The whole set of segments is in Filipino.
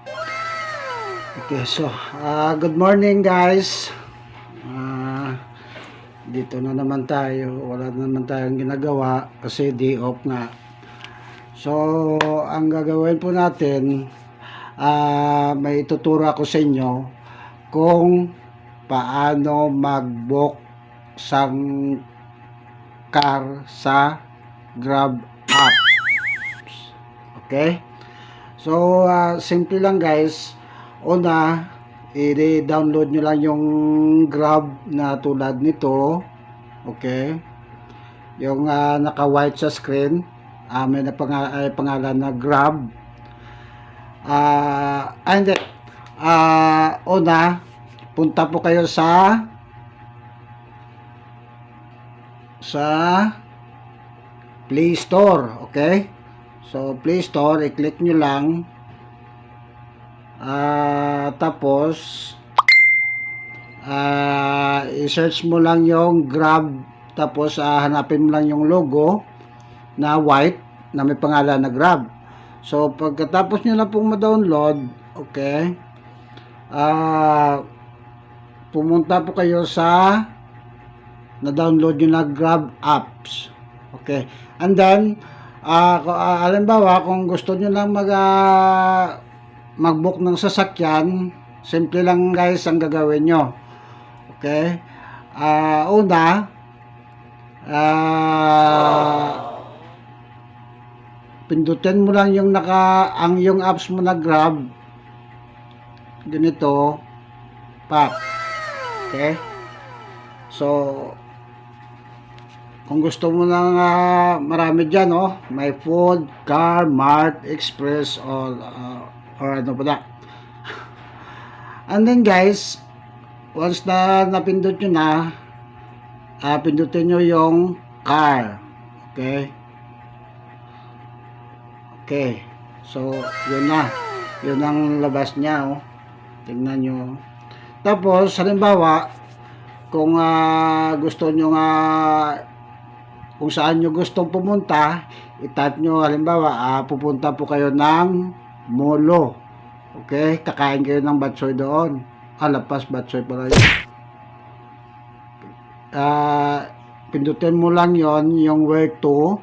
Okay, so good morning guys. Dito na naman tayo. Wala na naman tayong ginagawa kasi day off nga. So, ang gagawin po natin, may ituturo ako sa inyo kung paano mag-book sang car sa Grab app. Okay? So, simple lang guys. Una, i-download nyo lang yung Grab na tulad nito. Okay? Yung naka-white sa screen. May pangalan na Grab. And then, una, punta po kayo sa Play Store. Okay? So, Play Store, i-click nyo lang. Tapos i-search mo lang yung Grab, tapos hanapin mo lang yung logo na white na may pangalan na Grab. So pagkatapos nyo na pong ma-download, okay, pumunta po kayo sa na-download nyo na Grab apps. Okay, and then halimbawa kung gusto nyo lang mag-book ng sasakyan, simple lang guys ang gagawin nyo. Okay? Una, pindutin mo lang yung yung apps mo na Grab. Ganito. Pak. Okay? So, kung gusto mo lang marami dyan, may food, car, mart, express, or ano pa na. And then guys, once na napindot nyo na, pindutin nyo yung car. Okay? Okay. So, yun na. Yun ang labas niya. Tingnan nyo. Tapos, halimbawa, kung gusto nyo kung saan nyo gustong pumunta, i-type nyo, halimbawa, pupunta po kayo ng Molo. Okay? Kakain kayo ng batsoy doon. Lapas batsoy pala yun. Pindutin mo lang yon yung where to,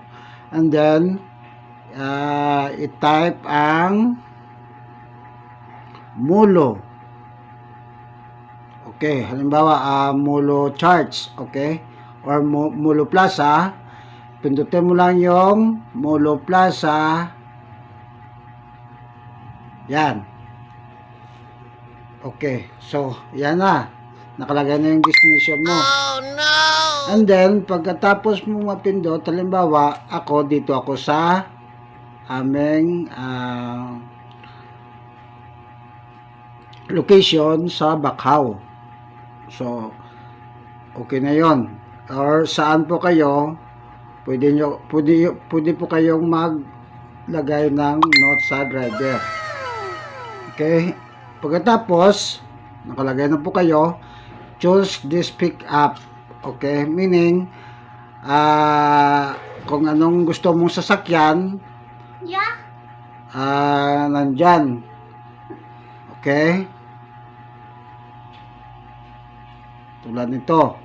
and then i-type ang Molo. Okay, halimbawa Molo Charts, okay? Or Molo Plaza. Pindutin mo lang yung Molo Plaza. Yan. Okay, so yan na. Nakalagay na yung destination mo. Oh no! And then, pagkatapos mo mapindot, halimbawa, dito ako sa aming location sa Bacau. So, okay na yon. Or saan po kayo, pwede po kayong maglagay ng note sa driver. Okay? Pagkatapos, nakalagay na po kayo, choose this pick up. Okay? Meaning, kung anong gusto mong sasakyan, nandyan. Okay? Tulad nito.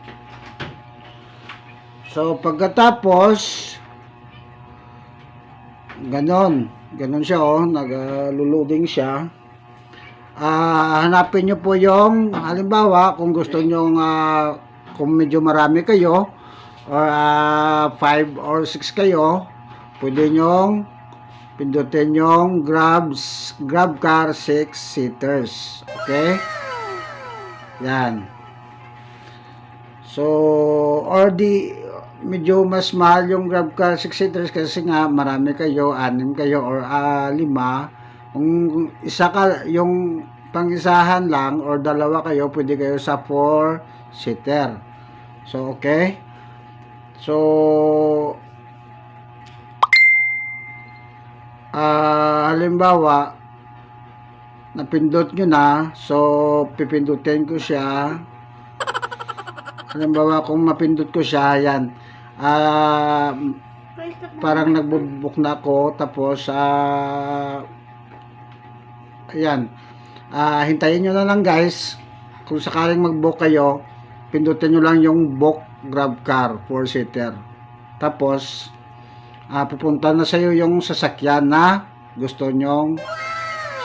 So, pagkatapos, ganon siya, nag-loading siya. Hanapin nyo po yung, halimbawa, kung gusto nyo kung medyo marami kayo, or 5 or 6 kayo, pwede nyo pindutin yung Grab car 6 seaters. Okay? Yan. So, or medyo mas mahal yung Grab car 6 seaters kasi nga marami kayo, 6 kayo, or 5. Kung isa ka, yung pang-isahan lang or dalawa kayo, pwede kayo sa 4-seater. So, okay? So, halimbawa, napindot nyo na, so, pipindutin ko siya. Halimbawa, kung mapindot ko siya, yan. Parang nagbubook na ako, tapos, Ayan. Hintayin nyo na lang guys. Kung sakaling mag-book kayo, pindutin nyo lang yung book grab car 4-seater. Tapos, pupunta na sa iyo yung sasakyan na gusto nyong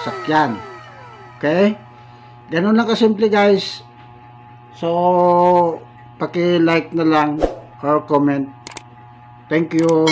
sakyan. Okay? Ganun lang kasimple guys. So, paki-like na lang or comment. Thank you.